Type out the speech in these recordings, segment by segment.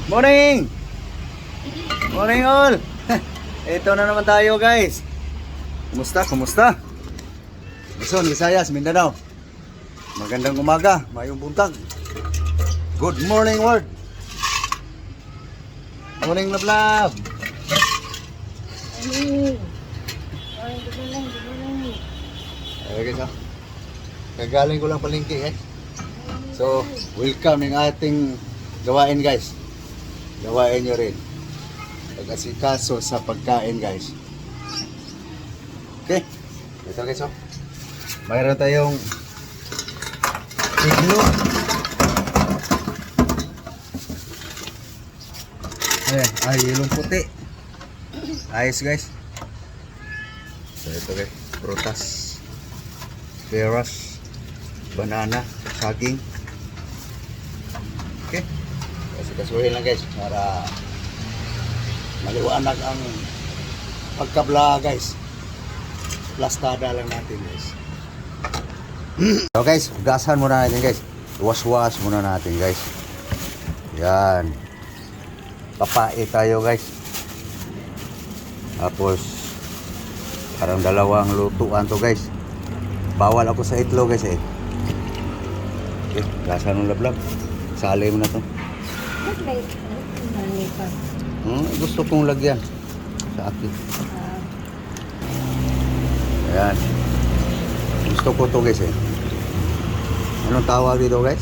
Morning! Morning all! Ito na naman tayo guys. Kumusta? Luzon, Visayas, Mindanao. Magandang umaga, mayong buntag. Good morning world. Morning love. Ayo guys ha. Kagaling ko lang palengke guys. So, welcome ng ating gawain guys. Gawain nyo rin. Pag-asikaso sa pagkain guys. Okay. Ito guys oh. Mayroon tayong itlog. Ayan, ay ilong puti. Ayos guys. So ito guys, prutas, peras, banana, saging. Okay. Kasuhin lang guys para maliwanag ang pagkabla guys. Plastada lang natin guys. So guys, gasan muna natin guys. Was-was muna natin guys. Yan. Papae tayo guys. Tapos parang dalawang lutuan to guys. Bawal ako sa itlog guys eh. Okay, gasan ng lablab. Sali mo na to. Gusto kong lagyan sa akin. Ayan. Gusto ko to guys eh. Anong tawag dito guys?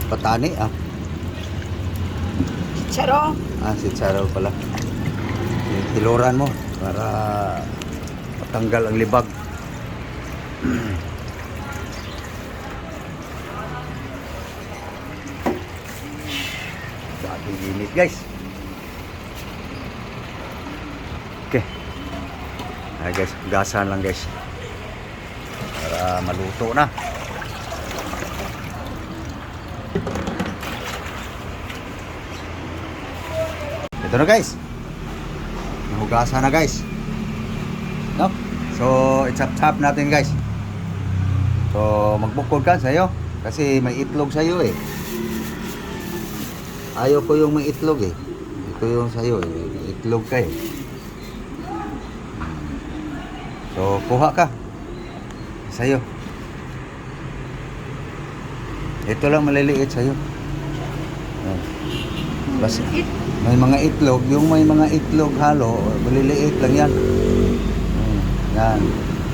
Patani ah. Charo. Si Charo pala. Tiluran mo para matanggal ang libag. Dating init guys. Okay. Ay guys, gasan lang guys. Para maluto na. Ito na guys. Nahugasan na guys. No? So, i-chop-chop natin guys. So, magbukod ka sa'yo. Kasi may itlog sa'yo eh. Ayaw ko yung may itlog eh. Ito yung sa'yo eh. May itlog ka eh. So, kuha ka. Sa'yo. Ito lang maliliit sa'yo. Basta, may mga itlog. Yung may mga itlog halo, maliliit lang yan. Yan.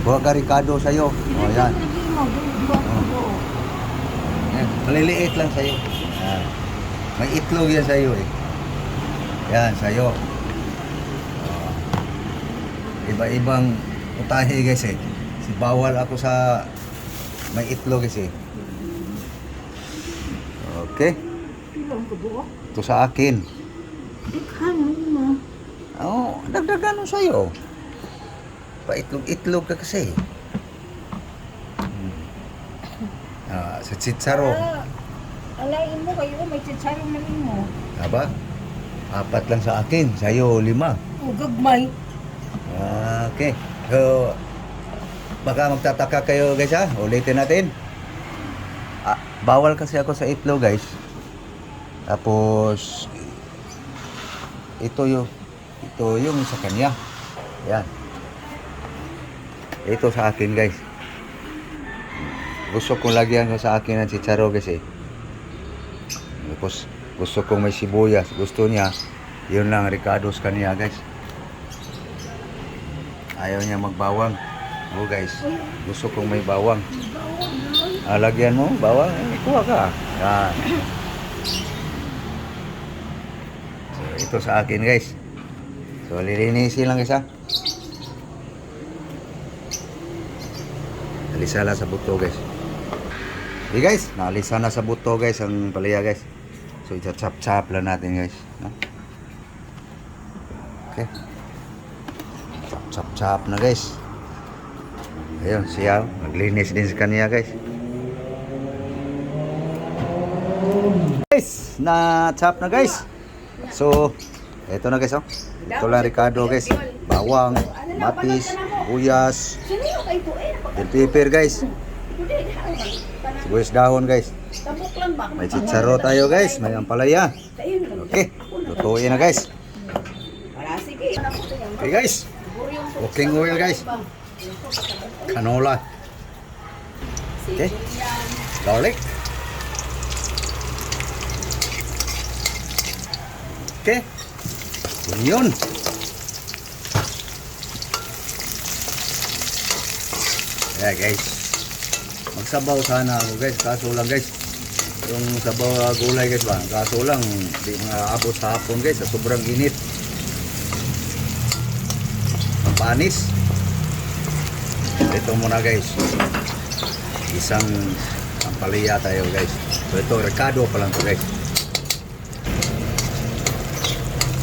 Kuha ka Ricardo sa'yo. O, yan. Yan. Maliliit lang sa'yo. Yan. May itlog yan sa'yo eh. Yan, sa'yo. Iba-ibang utahe guys eh. Bawal ako sa may itlog guys eh. Okay. Ito sa akin. Oo, dagdagan mo sa'yo. Pa-itlog-itlog ka kasi. Sa chitsaro. Alain mo kayo, may chitsaro na rin mo. Aba? 4 lang sa akin, sa'yo 5. Gagmay. Okay. So, baka magtataka kayo guys ha. Ulitin natin. Bawal kasi ako sa itlog guys. Tapos ito yung sa kanya. Yan. Ito sa akin guys. Gusto kong lagyan ko sa akin ng chicharo guys eh. Tapos gusto kong may sibuyas. Gusto niya. Yun lang Ricardo's kanya guys. Ayaw niya magbawang. Oh guys. Gusto kong may bawang. Lagyan mo bawang. Kuha ka. Yan. So, ito sa akin guys. So lilinisin lang guys ha. Alisa lang sa buto guys. Okay guys, naalisa na sa buto guys ang palaya guys. So i-chop-chop lang natin guys. No? Okay. Chop-chop na guys. Ayun, siya naglinis din sa kanya guys. Guys, na-chop na guys. So, eto na guys oh. Ito lang Ricardo guys. Bawang, matis, buyas, bell pepper guys. Sibuyas dahon guys. May chicharo tayo guys, may ampalaya. Okay, lutuin na guys. Okay guys, cooking oil guys. Canola. Okay, garlic. Okay, onion. Yeah guys, magsabaw sana ako guys, kaso lang guys, yung sabaw gulay guys ba, kaso lang di mga abot sa hapon guys, sa sobrang init. Ang panis. Ito muna guys, isang ampalaya tayo guys. So ito, rekado pa lang to guys.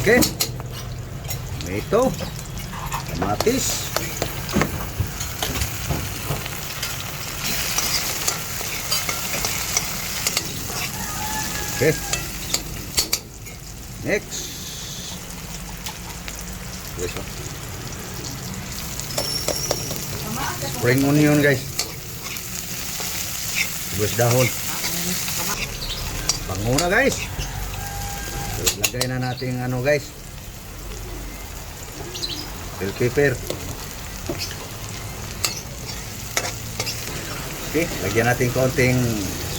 Okay, ito, kamatis. Okay. Next. Yes, spring onion guys. Sibuyas dahon. Bango na guys. So, lagay na natin ano guys. Bell pepper. Okay, lagyan natin konting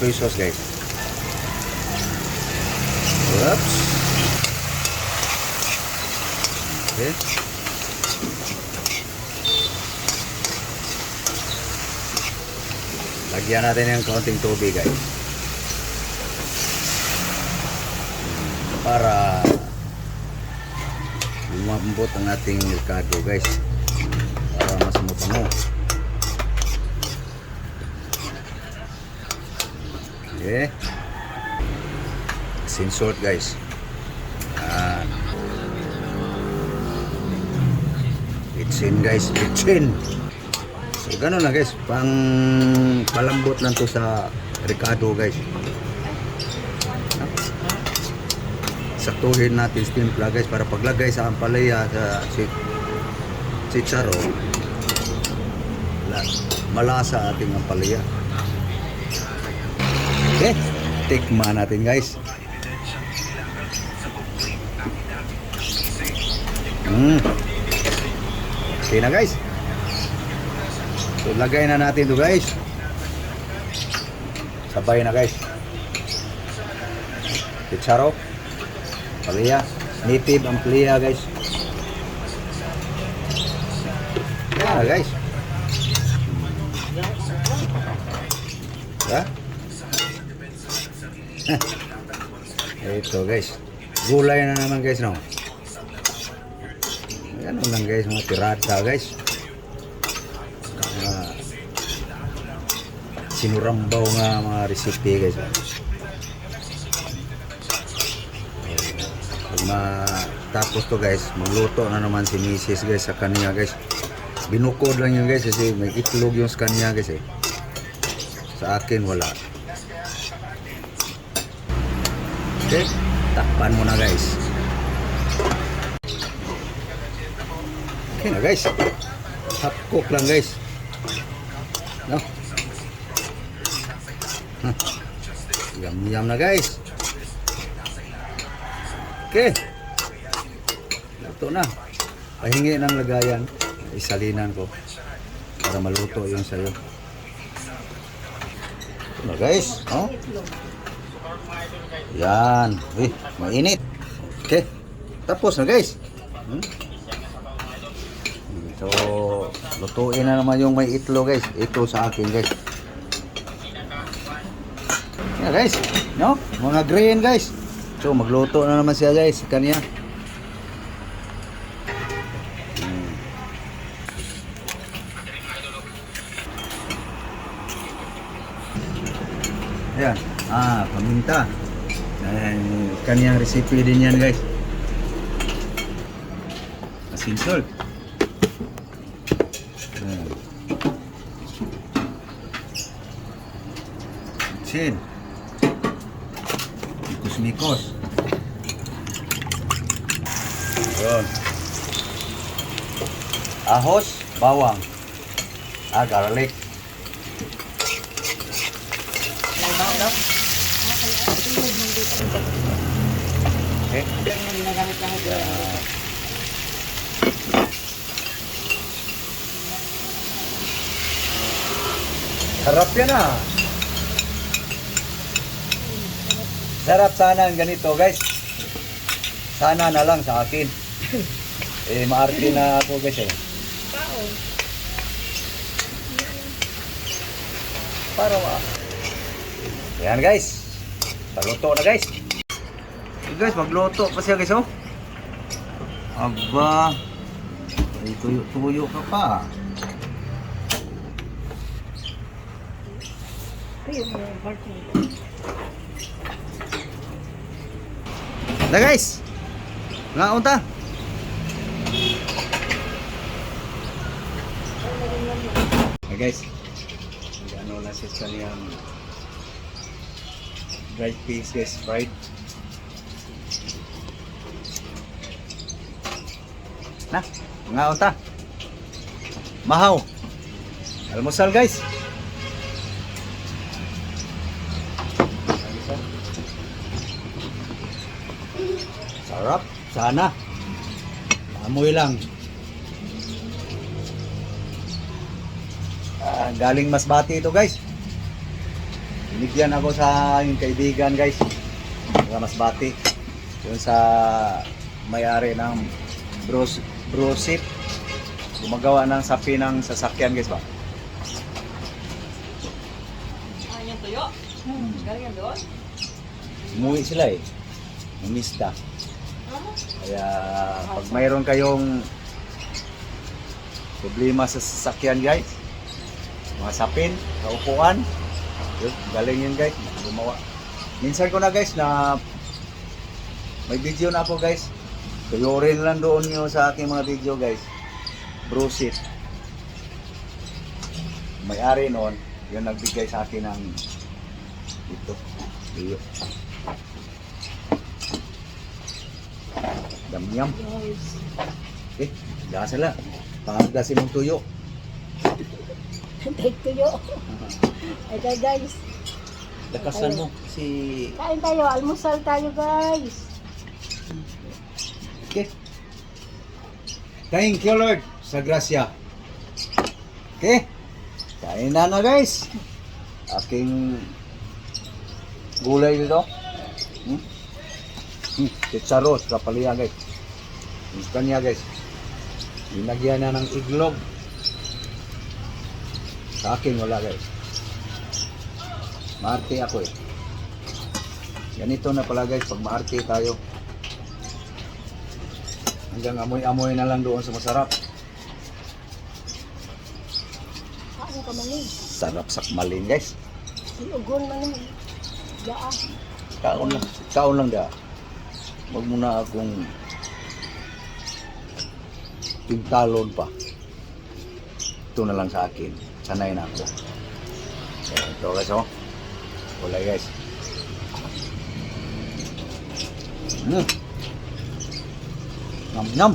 soy sauce guys. Oops. Okay. Lagyan natin ng kaunting tubig guys. Para lumambot ang ating likado guys. Para mas mabango. Okay. Sin salt guys. Itsin guys, itsin. So ganun na guys, pang palambot lang to sa ricado guys. Saktuhin natin timpla guys para paglagay sa ampalaya sa chicharo, malasa ating ampalaya. Okay, tikman natin guys. Okay na guys. So lagay na natin to guys. Sabay na guys. Chicharo, ampalaya, native ampalaya guys. Yan guys. Ya. Ito guys. Gulay na naman guys no. Ano lang guys, mga tirada guys. Sinurambaw nga mga recipe guys. Pag matapos to guys, magluto na naman si Mrs. guys sa kanya guys. Binukod lang yun guys kasi may itlog yung sa kanya guys eh. Sa akin wala. Okay, takpan mo na guys. Okay na guys, half cook lang guys, no? Yum na guys. Okay, luto na. Pahingi ng lagayan, isalinan ko para maluto yung sayo. Ito na guys, no? Yan, mainit. Okay, tapos na guys. So, lutuin na naman yung may itlog guys. Ito sa akin guys. Yeah guys, no? Mga green guys. So, magluto na naman siya guys. Kanya. Ayan. Paminta. Kanyang recipe din yan guys. Asin salt. Sin. Mikos-mikos. Yun. Ahos, bawang. Garlic. Okay? Yung ginagamit lang ito. Sarap yan ah. Sarap sana ang ganito guys. Sana na lang sa akin. Maarte na ako guys eh. Tao. Para Yan guys. Paluto na guys. Guys, magluto pa siya guys oh. Aba. Ay tuyo ka pa. Ito yung party. Na guys. Nga unta. Hey guys. Ano na siya kaniyang dried fish guys, fried. Na, nga unta. Mahaw. Almusal guys. Sarap, sana. Amoy lang. Galing Masbate ito guys. Binigyan ako sa yung kaibigan guys. Sa Masbate. Yung sa may-ari ng Brosip. Gumagawa ng sapi ng sasakyan guys ba? Yung tuyo? Galing doon? Umuwi sila eh. Umista. Kaya pag mayroon kayong problema sa sasakyan guys, mga sapin, kaupuan, yun, galing yun guys, gumawa. Minsan ko na guys na may video na ako guys. Tuyurin lang doon nyo sa aking mga video guys. Brusit. May-ari noon, yun nagbigay sa akin ng ito. Iyo. Damyam. Yes. Gasa lang. Pagdasin mong tuyo. Take tuyo. Okay guys. Lakasan mo si... Kain tayo. Almusal tayo guys. Okay. Thank you Lord sa grasya. Okay. Kain na guys. Aking gulay dito. Chicharos, kapaliya guys. Yung kanya guys. Linagyan na ng iglog. Sa akin wala guys. Maarte ako eh. Ganito na pala guys, pag maarte tayo. Hanggang amoy-amoy na lang doon sa masarap. Ako ka manin. Sarap sakmalin guys. Sinugon manin. Yaa. Kaon lang da. Huwag mo na akong pintalon pa. Ito na lang sa akin. Sanay na ako. Ito guys oh. Kulay guys. Nam nam.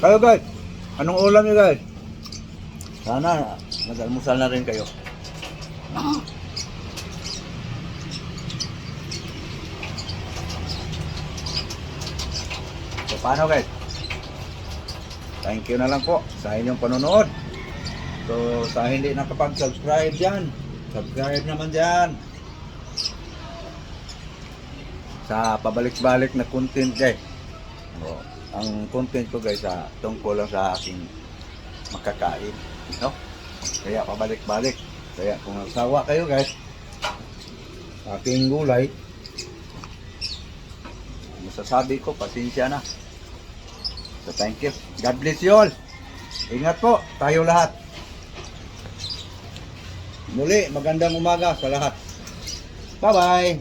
Kayo guys. Anong ulam niyo guys? Sana mag-almusal na rin kayo. So paano guys? Thank you na lang po sa inyong panonood. So sa hindi nakapag-subscribe dyan, subscribe naman dyan. Sa pabalik-balik na content guys. So, ang content ko guys tungkol lang sa aking makakain. No? Kaya pabalik-balik. Kaya kung nagsawa kayo guys, aking gulay, masasabi ko, pasensya na. So thank you. God bless you all. Ingat po, tayo lahat. Muli, magandang umaga sa lahat. Bye-bye.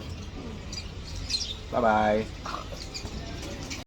Bye-bye.